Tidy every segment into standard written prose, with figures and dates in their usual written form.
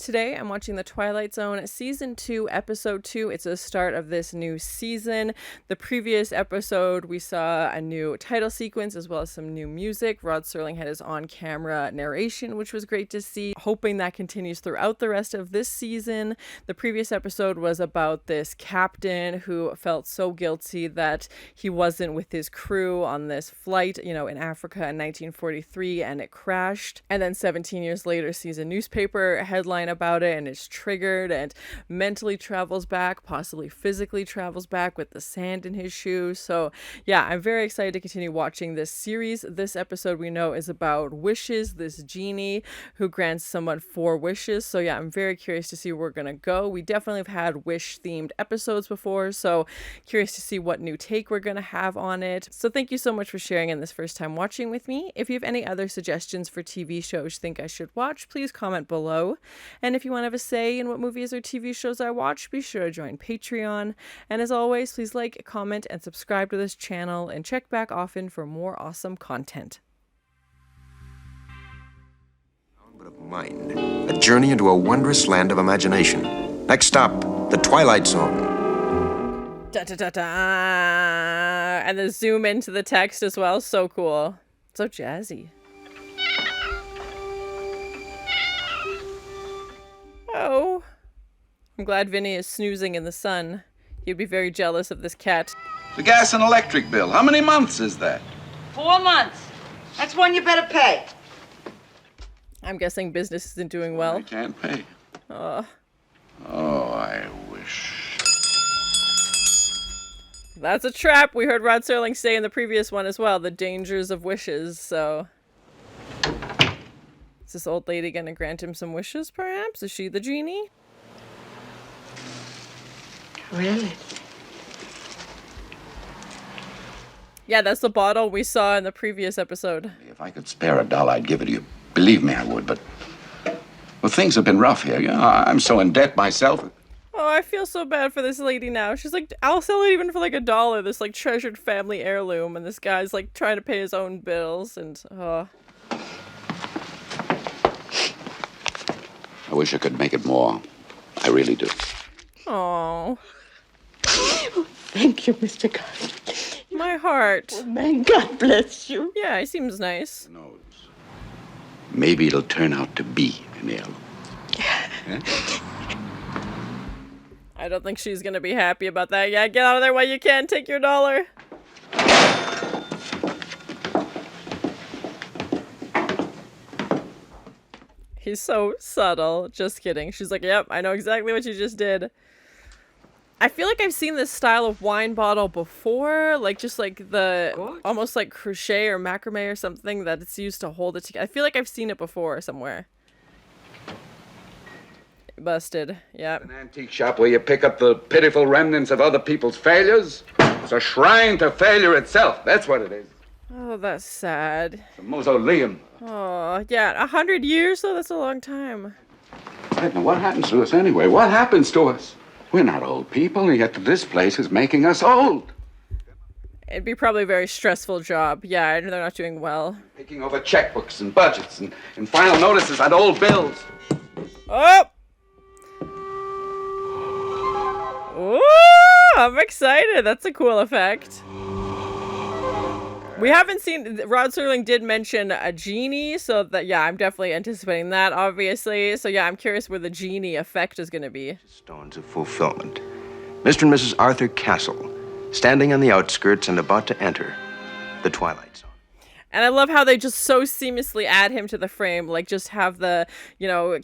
Today I'm watching the Twilight Zone Season 2, Episode 2. It's the start of this new season. The previous episode, we saw a new title sequence as well as some new music. Rod Serling had his on-camera narration, which was great to see. Hoping that continues throughout the rest of this season. The previous episode was about this captain who felt so guilty that he wasn't with his crew on this flight, in Africa in 1943, and it crashed. And then 17 years later sees a newspaper headline about it and is triggered and mentally travels back, possibly physically travels back with the sand in his shoes. So yeah, I'm very excited to continue watching this series. This episode we know is about wishes, this genie who grants someone 4 wishes. So yeah, I'm very curious to see where we're gonna go. We definitely have had wish themed episodes before, so curious to see what new take we're gonna have on it. So thank you so much for sharing in this first time watching with me. If you have any other suggestions for TV shows you think I should watch, please comment below. And if you want to have a say in what movies or TV shows I watch, be sure to join Patreon. And as always, please like, comment, and subscribe to this channel, and check back often for more awesome content. Of mind. A journey into a wondrous land of imagination. Next stop, the Twilight Zone. Da da da da. And the zoom into the text as well. So cool. So jazzy. Oh. I'm glad Vinny is snoozing in the sun. He'd be very jealous of this cat. The gas and electric bill. How many months is that? 4 months. That's one you better pay. I'm guessing business isn't doing well. I can't pay. Oh, I wish. That's a trap. We heard Rod Serling say in the previous one as well, the dangers of wishes, so... Is this old lady gonna grant him some wishes, perhaps? Is she the genie? Really? Yeah, that's the bottle we saw in the previous episode. If I could spare $1, I'd give it to you. Believe me, I would, but... Well, things have been rough here. I'm so in debt myself. Oh, I feel so bad for this lady now. She's like, I'll sell it even for like $1, this like treasured family heirloom, and this guy's like trying to pay his own bills, and I wish I could make it more. I really do. Oh. Thank you, Mr. Carter. My heart. Oh, man, God bless you. Yeah, he seems nice. Who knows? Maybe it'll turn out to be an heirloom. Yeah? I don't think she's gonna be happy about that. Yeah, get out of there while you can. Take your $1. He's so subtle. Just kidding. She's like, yep, I know exactly what you just did. I feel like I've seen this style of wine bottle before, like just like the almost like crochet or macrame or something that it's used to hold it together. I feel like I've seen it before somewhere. Busted. Yep. An antique shop where you pick up the pitiful remnants of other people's failures. It's a shrine to failure itself. That's what it is. Oh, that's sad. It's a mausoleum. Oh, yeah. 100 years though? That's a long time. Edna, what happens to us anyway? What happens to us? We're not old people, and yet this place is making us old. It'd be probably a very stressful job. Yeah, they're not doing well. Picking over checkbooks and budgets and final notices on old bills. Oh! Ooh, I'm excited. That's a cool effect. We haven't seen... Rod Serling did mention a genie, so that, yeah, I'm definitely anticipating that, obviously. So, yeah, I'm curious where the genie effect is going to be. Stones of fulfillment. Mr. and Mrs. Arthur Castle, standing on the outskirts and about to enter the Twilight Zone. And I love how they just so seamlessly add him to the frame, like just have the,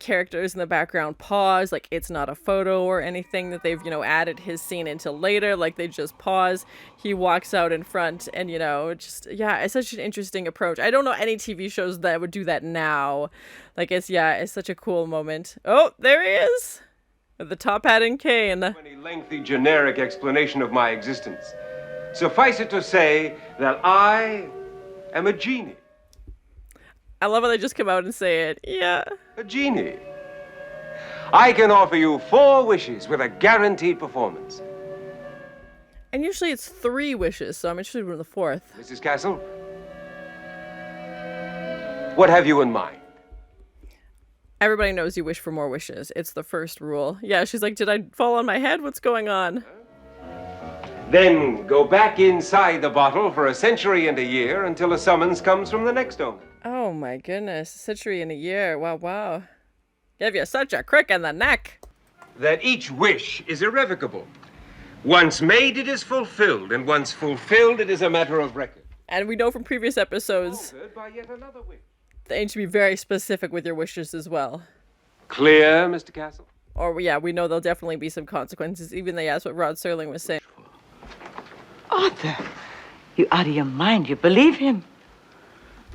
characters in the background pause, like it's not a photo or anything that they've, added his scene into later, like they just pause, he walks out in front, and, it's such an interesting approach. I don't know any TV shows that would do that now. Like, it's such a cool moment. Oh, there he is! With the top hat and cane. Any lengthy generic explanation of my existence. Suffice it to say that I am a genie. I love how they just come out and say it. Yeah. A genie. I can offer you 4 wishes with a guaranteed performance. And usually it's 3 wishes, so I'm interested in the 4th. Mrs. Castle, what have you in mind? Everybody knows you wish for more wishes. It's the first rule. Yeah, she's like, did I fall on my head? What's going on? Then go back inside the bottle for a century and a year until a summons comes from the next owner. Oh my goodness. A century and a year. Wow, wow. Give you such a crick in the neck. That each wish is irrevocable. Once made, it is fulfilled, and once fulfilled, it is a matter of record. And we know from previous episodes Altered by yet another wish. that you need to be very specific with your wishes as well. Clear, Mr. Castle? Or, yeah, we know there'll definitely be some consequences, even though that's what Rod Serling was saying. Arthur, you out of your mind. You believe him?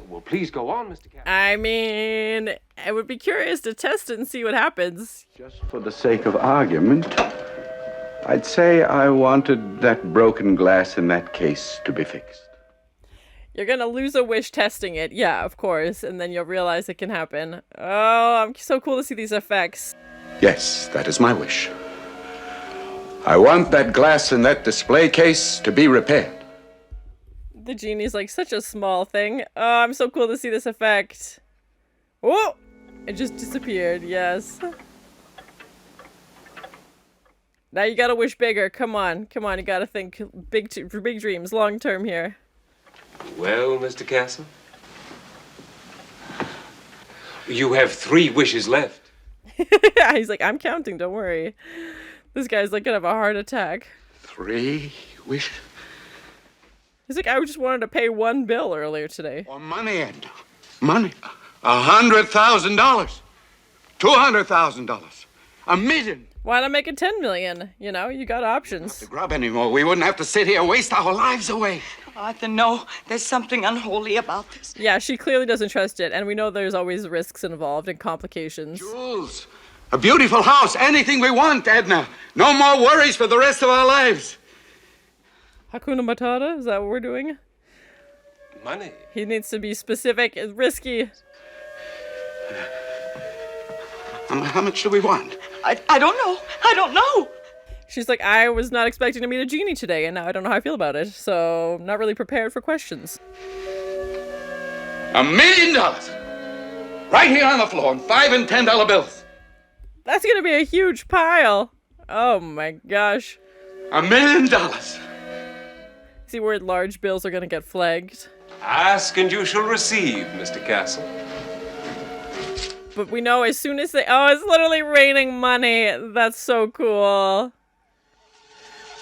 Well, please go on, Mr. Castle. I mean, I would be curious to test it and see what happens. Just for the sake of argument, I'd say I wanted that broken glass in that case to be fixed. You're gonna lose a wish testing it, yeah, of course, and then you'll realize it can happen. Oh, I'm so cool to see these effects. Yes, that is my wish. I want that glass in that display case to be repaired. The genie's like such a small thing. Oh, I'm so cool to see this effect. Oh! It just disappeared, yes. Now you gotta wish bigger. Come on, you gotta think for big dreams, long term here. Well, Mr. Castle? You have 3 wishes left. He's like, I'm counting, don't worry. This guy's like gonna have a heart attack. 3 wishes? He's like, I just wanted to pay 1 bill earlier today. Or money, Edna. Money. $100,000. $200,000. $1 million. Why not make it 10 million? You know, you got options. To grub anymore. We wouldn't have to sit here and waste our lives away. Arthur, no. There's something unholy about this. Yeah, she clearly doesn't trust it, and we know there's always risks involved and complications. Jules, a beautiful house, anything we want, Edna. No more worries for the rest of our lives. Hakuna Matata? Is that what we're doing? Money. He needs to be specific and risky. How much do we want? I don't know. I don't know. She's like, I was not expecting to meet a genie today, and now I don't know how I feel about it, so I'm not really prepared for questions. $1 million. Right here on the floor in $5 and $10 bills. That's gonna be a huge pile. Oh my gosh. $1 million. See where large bills are gonna get flagged. Ask and you shall receive, Mr. Castle. But we know as soon as oh, it's literally raining money. That's so cool.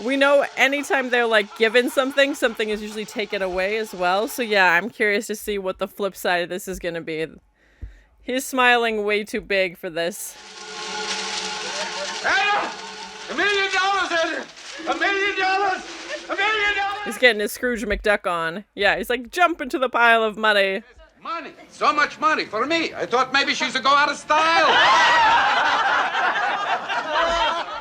We know anytime they're like given something, something is usually taken away as well. So yeah, I'm curious to see what the flip side of this is gonna be. He's smiling way too big for this. Anna! $1 million, Edna! $1 million! $1 million! He's getting his Scrooge McDuck on. Yeah, he's like, jump into the pile of money. Money. So much money for me. I thought maybe she should go out of style.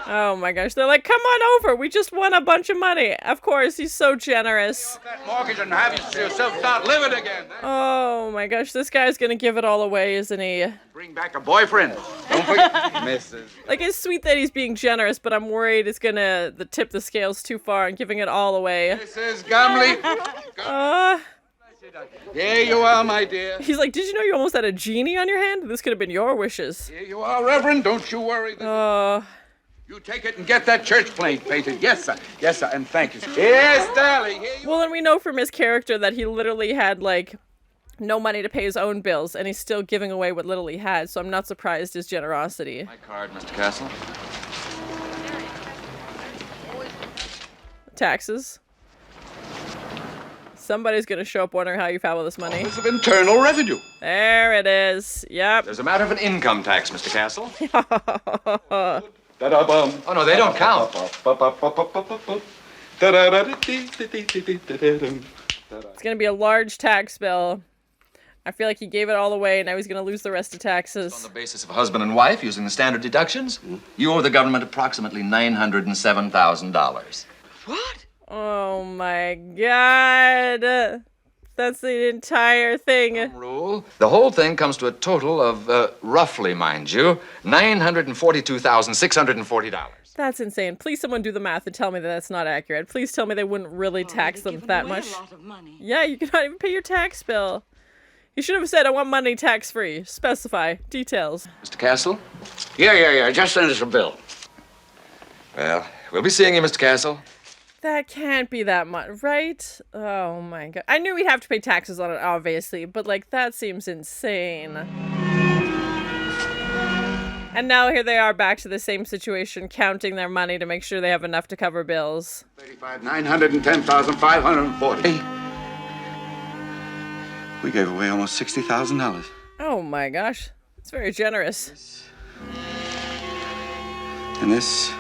Oh my gosh, they're like, come on over. We just won a bunch of money. Of course, he's so generous. That mortgage and have yourself start living again. Oh my gosh, this guy's gonna give it all away, isn't he? Bring back a boyfriend. Don't forget, Mrs. Like, it's sweet that he's being generous, but I'm worried it's gonna tip the scales too far and giving it all away. Mrs. Gumley. Here you are, my dear. He's like, did you know you almost had a genie on your hand? This could have been your wishes. Here you are, Reverend. Don't you worry. You take it and get that church plate painted. Yes, sir. Yes, sir. And thank you, sir. Yes, darling. Here you Well, and we know from his character that he literally had, like, no money to pay his own bills, and he's still giving away what little he had, so I'm not surprised his generosity. My card, Mr. Castle. Taxes. Somebody's gonna show up wondering how you found all this money. Office of Internal Revenue. There it is. Yep. There's a matter of an income tax, Mr. Castle. Da-da-bum. Oh, no, they don't count. It's gonna be a large tax bill. I feel like he gave it all away, and now he's gonna lose the rest of On taxes. the basis of husband and wife, using the standard deductions, you owe the government approximately $907,000. What? Oh my god. That's the entire thing. Rule. The whole thing comes to a total of, roughly, mind you, $942,640. That's insane. Please someone do the math and tell me that that's not accurate. Please tell me they wouldn't really tax them that much. A lot of money. Yeah, you cannot even pay your tax bill. He should have said, I want money tax-free. Specify. Details. Mr. Castle? Yeah. Just send us a bill. Well, we'll be seeing you, Mr. Castle. That can't be that much, right? Oh my god. I knew we'd have to pay taxes on it, obviously, but like, that seems insane. And now here they are back to the same situation, counting their money to make sure they have enough to cover bills. 910,540. We gave away almost $60,000. Oh my gosh. It's very generous. And this.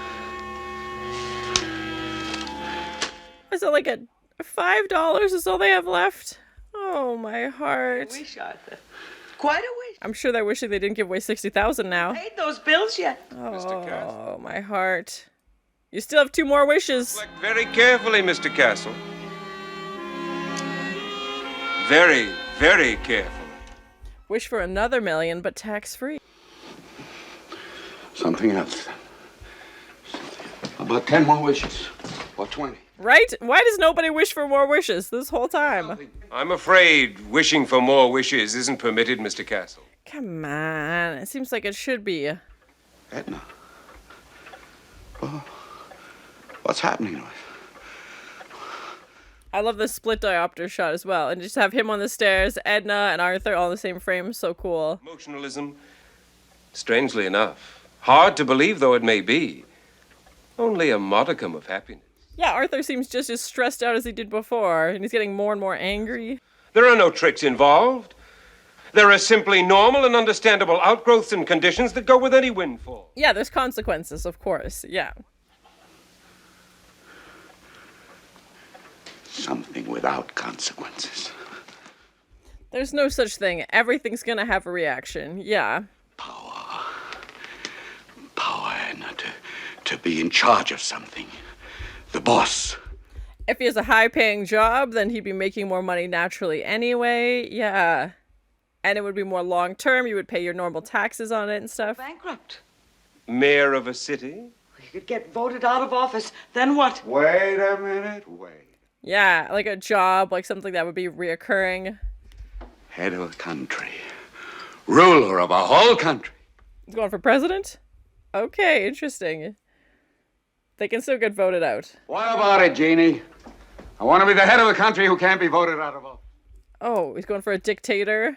Is it like a $5 is all they have left? Oh my heart. Wish, Arthur. Quite a wish. I'm sure they're wishing they didn't give away 60,000 now. Paid those bills yet? Oh my heart. You still have 2 more wishes. Reflect very carefully, Mr. Castle. Very, very carefully. Wish for another million, but tax-free. Something else. About 10 more wishes. Or 20. Right? Why does nobody wish for more wishes this whole time? I'm afraid wishing for more wishes isn't permitted, Mr. Castle. Come on. It seems like it should be. Edna. Oh, what's happening to us? I love the split diopter shot as well. And just have him on the stairs, Edna and Arthur all in the same frame. So cool. Emotionalism, strangely enough, hard to believe though it may be, only a modicum of happiness. Yeah, Arthur seems just as stressed out as he did before, and he's getting more and more angry. There are no tricks involved. There are simply normal and understandable outgrowths and conditions that go with any windfall. Yeah, there's consequences, of course, yeah. Something without consequences. There's no such thing. Everything's gonna have a reaction, yeah. Power, Edna, to be in charge of something. The boss. If he has a high-paying job, then he'd be making more money naturally anyway. Yeah. And it would be more long-term. You would pay your normal taxes on it and stuff. Bankrupt. Mayor of a city? You could get voted out of office. Then what? Wait a minute, Yeah, like a job, like something that would be reoccurring. Head of a country. Ruler of a whole country. Going for president? Okay, interesting. They can still get voted out. What about it, Jeannie? I want to be the head of a country who can't be voted out of office. Oh, he's going for a dictator?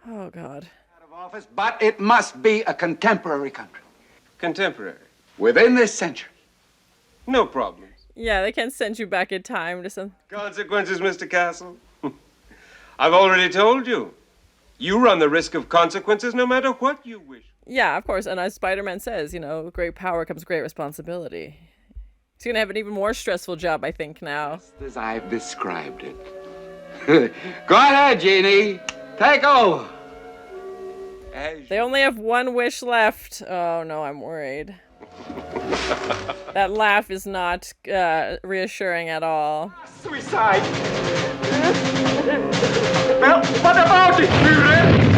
Oh, God. Out of office, but it must be a contemporary country. Contemporary. Within this century. No problems. Yeah, they can send you back in time to some... Consequences, Mr. Castle. I've already told you. You run the risk of consequences no matter what you wish. Yeah, of course. And as Spider-Man says, you know, great power comes great responsibility. He's going to have an even more stressful job, I think, now. Just as I've described it. Go ahead, Jeannie. Take over. They only have 1 wish left. Oh, no, I'm worried. That laugh is not reassuring at all. Suicide. Well, what about it, Führer?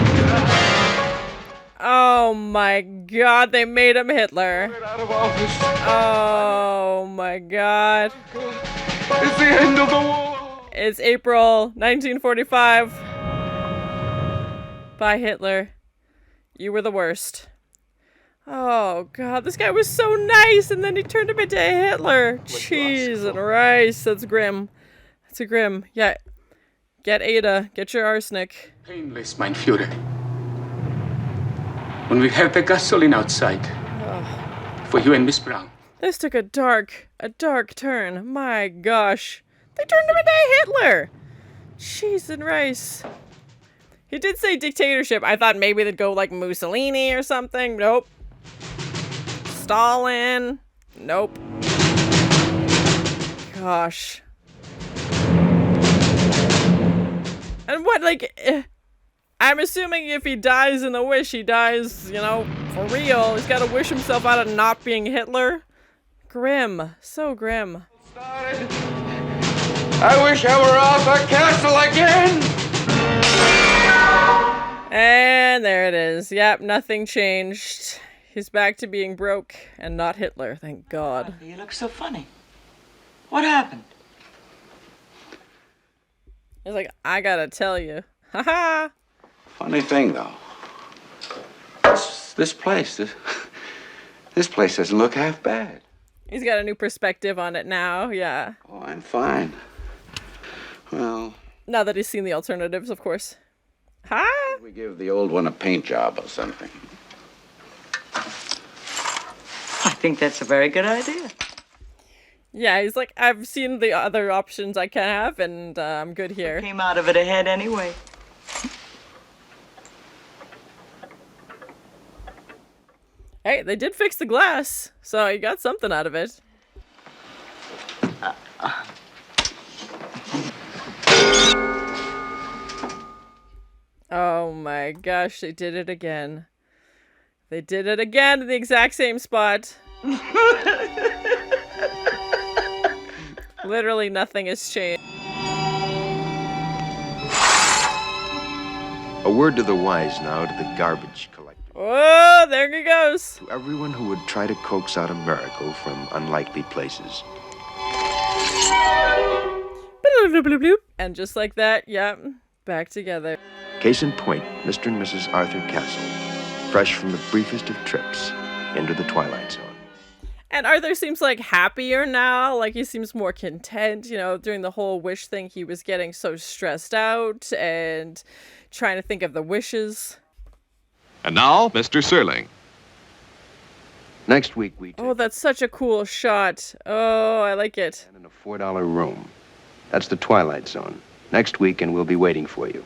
Oh my god, they made him Hitler. Out of office. Oh my god. It's the end of the war. It's April 1945. Bye, Hitler. You were the worst. Oh god, this guy was so nice, and then he turned him into Hitler. Cheese and rice. That's grim. That's a grim. Yeah. Get Ada. Get your arsenic. Painless, mein Führer. When we have the gasoline outside. For you and Miss Brown. This took a dark turn. My gosh. They turned him into Hitler. Cheese and rice. He did say dictatorship. I thought maybe they'd go like Mussolini or something. Nope. Stalin. Nope. Gosh. And what, like, I'm assuming if he dies in the wish, he dies, you know, for real. He's got to wish himself out of not being Hitler. Grim. So grim. I wish I were off a castle again. And there it is. Yep, nothing changed. He's back to being broke and not Hitler, thank God. You look so funny. What happened? He's like, I gotta tell you. Haha. Funny thing, though. This place doesn't look half bad. He's got a new perspective on it now, yeah. Oh, I'm fine. Well, Now that he's seen the alternatives, of course. Huh? we give the old one a paint job or something. I think that's a very good idea. Yeah, he's like, I've seen the other options I can have, and I'm good here. Came out of it ahead anyway. Hey, they did fix the glass, so you got something out of it. Oh my gosh, they did it again. They did it again in the exact same spot. Literally nothing has changed. A word to the wise now, to the garbage collector. Oh, there he goes. To everyone who would try to coax out a miracle from unlikely places. And just like that, yep, back together. Case in point, Mr. and Mrs. Arthur Castle, fresh from the briefest of trips into the Twilight Zone. And Arthur seems like happier now, like he seems more content. You know, during the whole wish thing, he was getting so stressed out and trying to think of the wishes. And now, Mr. Serling. Next week we take Oh, that's such a cool shot. Oh, I like it. in a $4 room. That's the Twilight Zone. Next week, and we'll be waiting for you.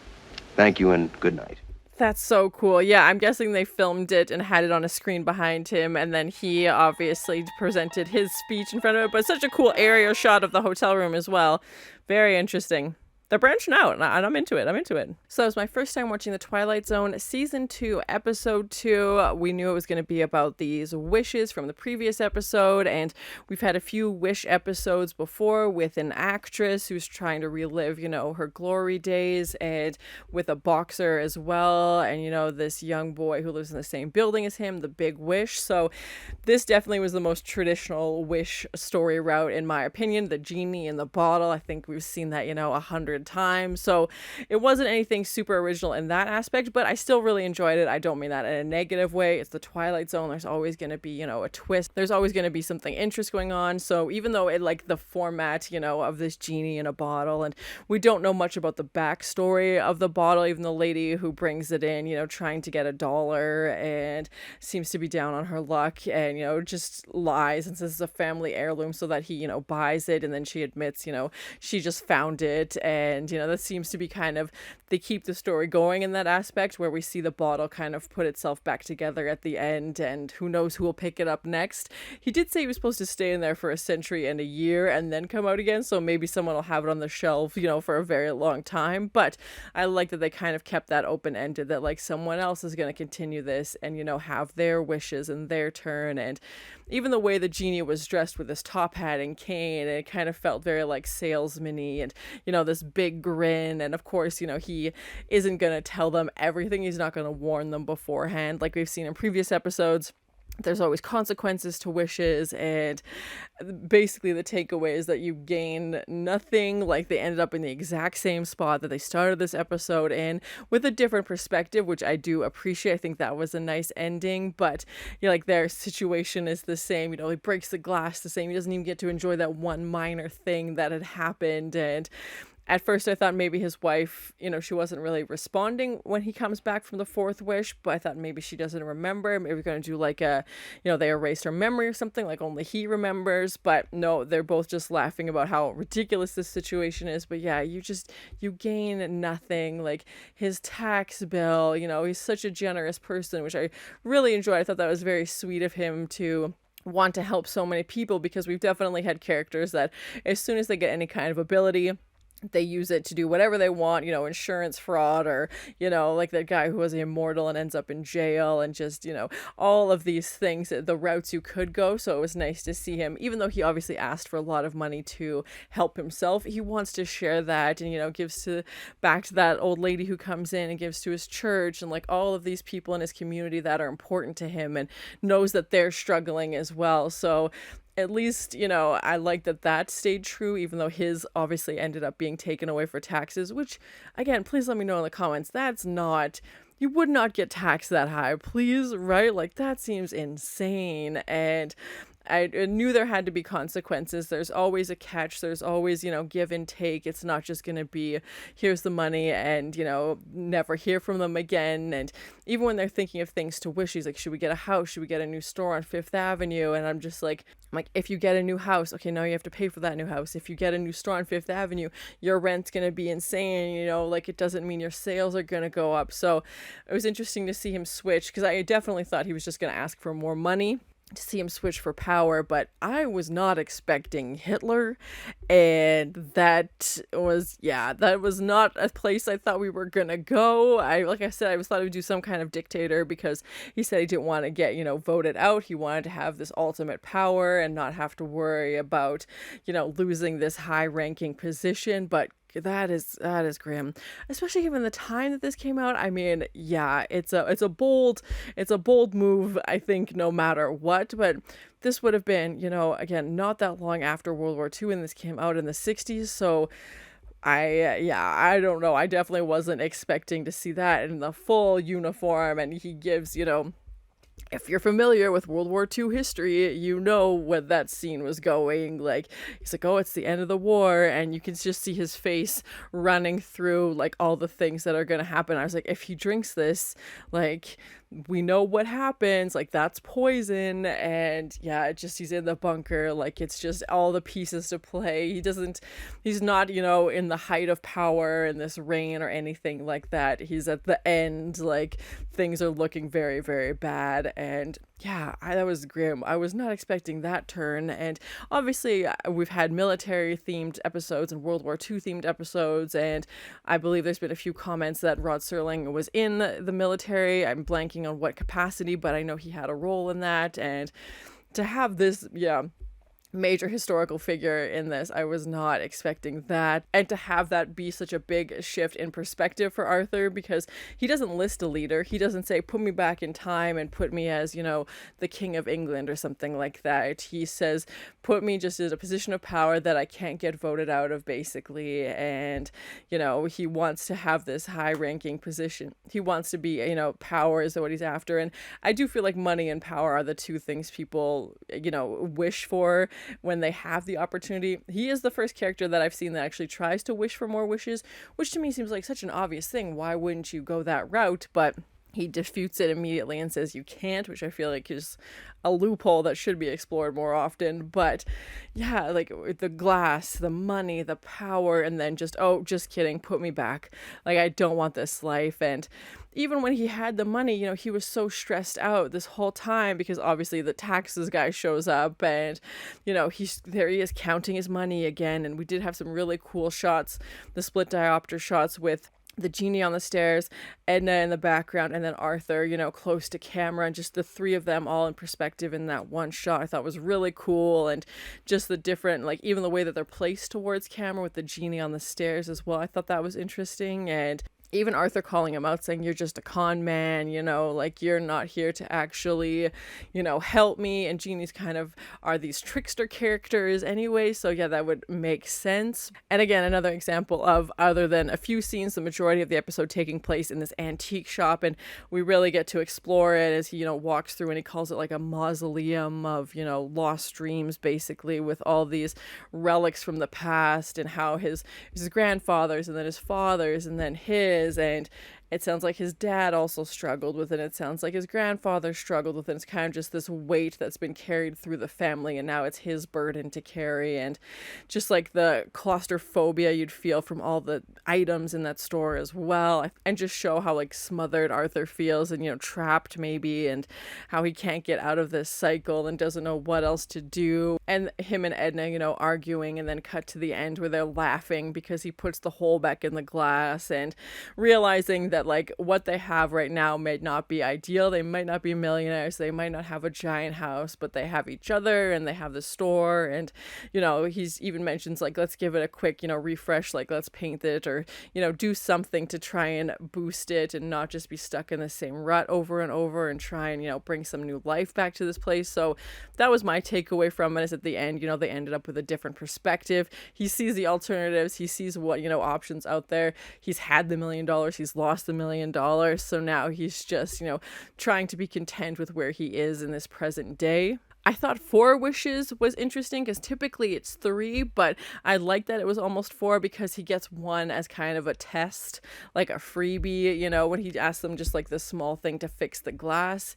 Thank you and good night. That's so cool. Yeah, I'm guessing they filmed it and had it on a screen behind him, and then he obviously presented his speech in front of it, but such a cool aerial shot of the hotel room as well. Very interesting. They're branching out, and I'm into it. I'm into it. So it was my first time watching The Twilight Zone, Season 2, Episode 2. We knew it was going to be about these wishes from the previous episode, and we've had a few wish episodes before with an actress who's trying to relive, you know, her glory days, and with a boxer as well, and, you know, this young boy who lives in the same building as him, the Big Wish. So this definitely was the most traditional wish story route, in my opinion. The genie in the bottle, I think we've seen that, you know, 100 times, so it wasn't anything super original in that aspect, but I still really enjoyed it. I don't mean that in a negative way. It's the Twilight Zone. There's always going to be, you know, a twist. There's always going to be something interesting going on. So even though it, like, the format, you know, of this genie in a bottle, and we don't know much about the backstory of the bottle, even the lady who brings it in, you know, trying to get $1 and seems to be down on her luck, and, you know, just lies and says it's a family heirloom so that he, you know, buys it, and then she admits, you know, she just found it. And, you know, that seems to be kind of, they keep the story going in that aspect, where we see the bottle kind of put itself back together at the end, and who knows who will pick it up next. He did say he was supposed to stay in there for a century and a year and then come out again, so maybe someone will have it on the shelf, you know, for a very long time. But I like that they kind of kept that open-ended, that, like, someone else is going to continue this and, you know, have their wishes and their turn. And even the way the genie was dressed with his top hat and cane, it kind of felt very, like, salesman-y, and, you know, this big grin. And of course, you know, he isn't going to tell them everything. He's not going to warn them beforehand, like we've seen in previous episodes. There's always consequences to wishes, and basically the takeaway is that you gain nothing. Like, they ended up in the exact same spot that they started this episode in, with a different perspective, which I do appreciate. I think that was a nice ending, but, you know, like, their situation is the same. You know, he breaks the glass the same. He doesn't even get to enjoy that one minor thing that had happened. And at first I thought maybe his wife, you know, she wasn't really responding when he comes back from the fourth wish, but I thought maybe she doesn't remember. Maybe we're going to do like a, you know, they erased her memory or something, like only he remembers. But no, they're both just laughing about how ridiculous this situation is. But yeah, you gain nothing. Like, his tax bill, you know, he's such a generous person, which I really enjoyed. I thought that was very sweet of him to want to help so many people, because we've definitely had characters that as soon as they get any kind of ability, they use it to do whatever they want, you know, insurance fraud, or, you know, like that guy who was immortal and ends up in jail, and just, you know, all of these things, the routes you could go. So it was nice to see him, even though he obviously asked for a lot of money to help himself, he wants to share that, and, you know, gives back to that old lady who comes in, and gives to his church, and like all of these people in his community that are important to him, and knows that they're struggling as well. So at least, I like that stayed true, even though his obviously ended up being taken away for taxes, which, again, please let me know in the comments. That's not, you would not get taxed that high, please, right? Like, that seems insane. And I knew there had to be consequences. There's always a catch. There's always, give and take. It's not just going to be, here's the money and, never hear from them again. And even when they're thinking of things to wish, he's like, should we get a house? Should we get a new store on Fifth Avenue? And I'm like, if you get a new house, okay, now you have to pay for that new house. If you get a new store on Fifth Avenue, your rent's going to be insane. It doesn't mean your sales are going to go up. So it was interesting to see him switch, because I definitely thought he was just going to ask for more money, to see him switch for power, but I was not expecting Hitler, and that was not a place I thought we were gonna go. Like I said, I thought he would do some kind of dictator, because he said he didn't want to get, voted out. He wanted to have this ultimate power and not have to worry about, losing this high-ranking position, but that is grim, especially given the time that this came out. I mean, yeah, it's a bold move, I think, no matter what. But this would have been, again, not that long after World War II, and this came out in the 60s. So I don't know. I definitely wasn't expecting to see that in the full uniform. And he gives, if you're familiar with World War II history, you know where that scene was going. Like, he's like, oh, it's the end of the war, and you can just see his face running through, like, all the things that are going to happen. I was like, if he drinks this, like, we know what happens, like, that's poison. And yeah, he's in the bunker, like, it's just all the pieces to play. He's not, in the height of power in this reign or anything like that. He's at the end, like, things are looking very, very bad. And yeah, that was grim. I was not expecting that turn. And obviously, we've had military-themed episodes and World War II themed episodes, and I believe there's been a few comments that Rod Serling was in the military. I'm blanking on what capacity, but I know he had a role in that. And to have this, major historical figure in this, I was not expecting that. And to have that be such a big shift in perspective for Arthur, because he doesn't list a leader. He doesn't say, put me back in time and put me as, the King of England or something like that. He says, put me just as a position of power that I can't get voted out of, basically. And, he wants to have this high-ranking position. He wants to be, power is what he's after. And I do feel like money and power are the two things people, wish for when they have the opportunity. He is the first character that I've seen that actually tries to wish for more wishes, which to me seems like such an obvious thing. Why wouldn't you go that route? But he disputes it immediately and says you can't, which I feel like is a loophole that should be explored more often. But yeah, like, the glass, the money, the power, and then just kidding, put me back. Like, I don't want this life. And even when he had the money, he was so stressed out this whole time, because obviously the taxes guy shows up, and he is counting his money again. And we did have some really cool shots, the split diopter shots with the genie on the stairs, Edna in the background, and then Arthur, close to camera, and just the three of them all in perspective in that one shot I thought was really cool. And just the different, like, even the way that they're placed towards camera with the genie on the stairs as well, I thought that was interesting. And even Arthur calling him out, saying, you're just a con man, like, you're not here to actually, help me. And genies kind of are these trickster characters anyway. So yeah, that would make sense. And again, another example of, other than a few scenes, the majority of the episode taking place in this antique shop. And we really get to explore it as he, walks through, and he calls it like a mausoleum of, lost dreams, basically, with all these relics from the past, and how his grandfathers, and then his fathers, and then his, and it sounds like his dad also struggled with it. It sounds like his grandfather struggled with it. It's kind of just this weight that's been carried through the family, and now it's his burden to carry. And just like the claustrophobia you'd feel from all the items in that store as well. And just show how, like, smothered Arthur feels, and, trapped maybe, and how he can't get out of this cycle and doesn't know what else to do. And him and Edna, arguing, and then cut to the end where they're laughing because he puts the hole back in the glass, and realizing that that like what they have right now may not be ideal. They might not be millionaires, they might not have a giant house, but they have each other and they have the store. And he's even mentions like, let's give it a quick refresh, like let's paint it, or do something to try and boost it and not just be stuck in the same rut over and over, and try and bring some new life back to this place. So that was my takeaway from it, is at the end they ended up with a different perspective. He sees the alternatives, he sees what options out there. He's had the $1 million, he's lost the $1 million, so now he's just trying to be content with where he is in this present day. I thought 4 wishes was interesting because typically it's 3, but I like that it was almost 4 because he gets 1 as kind of a test, like a freebie, when he asks them just like this small thing to fix the glass.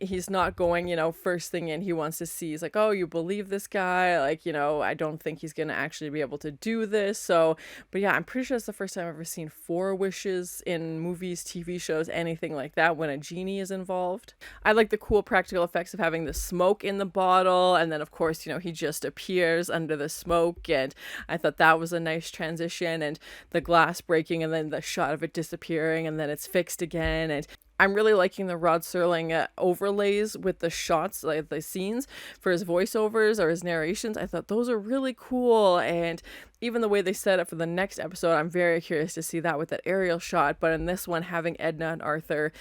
He's not going, first thing in, he wants to see, he's like, oh, you believe this guy? Like, I don't think he's going to actually be able to do this. So, but yeah, I'm pretty sure it's the first time I've ever seen 4 wishes in movies, TV shows, anything like that when a genie is involved. I like the cool practical effects of having the smoke in the bottle. And then, of course, he just appears under the smoke. And I thought that was a nice transition, and the glass breaking and then the shot of it disappearing and then it's fixed again. And I'm really liking the Rod Serling overlays with the shots, like the scenes for his voiceovers or his narrations. I thought those are really cool. And even the way they set up for the next episode, I'm very curious to see that with that aerial shot. But in this one, having Edna and Arthur,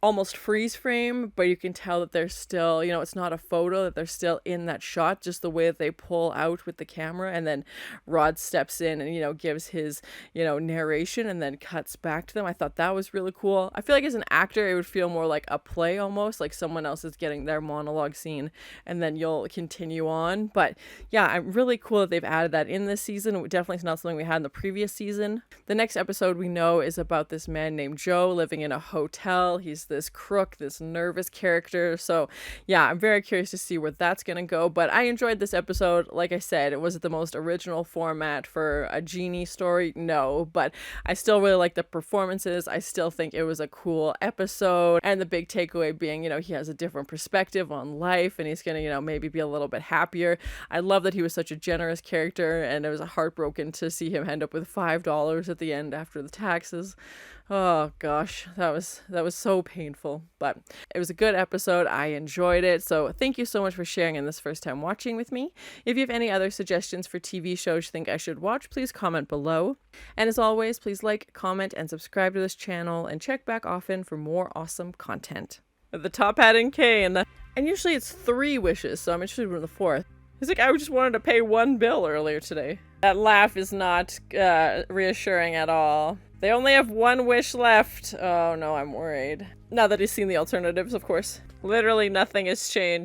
almost freeze frame, but you can tell that they're still, it's not a photo, that they're still in that shot, just the way that they pull out with the camera. And then Rod steps in and, gives his, narration and then cuts back to them. I thought that was really cool. I feel like as an actor, it would feel more like a play almost, like someone else is getting their monologue scene and then you'll continue on. But yeah, I'm really cool that they've added that in this season. It definitely is not something we had in the previous season. The next episode we know is about this man named Joe living in a hotel. He's this crook, this nervous character. So yeah, I'm very curious to see where that's going to go. But I enjoyed this episode. Like I said, was it the most original format for a genie story? No, but I still really like the performances. I still think it was a cool episode. And the big takeaway being, he has a different perspective on life and he's going to, maybe be a little bit happier. I love that he was such a generous character, and it was heartbroken to see him end up with $5 at the end after the taxes. Oh gosh, that was so painful, but it was a good episode. I enjoyed it. So thank you so much for sharing in this first time watching with me. If you have any other suggestions for TV shows you think I should watch, please comment below. And as always, please like, comment, and subscribe to this channel, and check back often for more awesome content. The top hat and cane. And usually it's 3 wishes, so I'm interested in the 4th. He's like, I just wanted to pay 1 bill earlier today. That laugh is not reassuring at all. They only have 1 wish left. Oh no, I'm worried. Now that he's seen the alternatives, of course. Literally nothing has changed.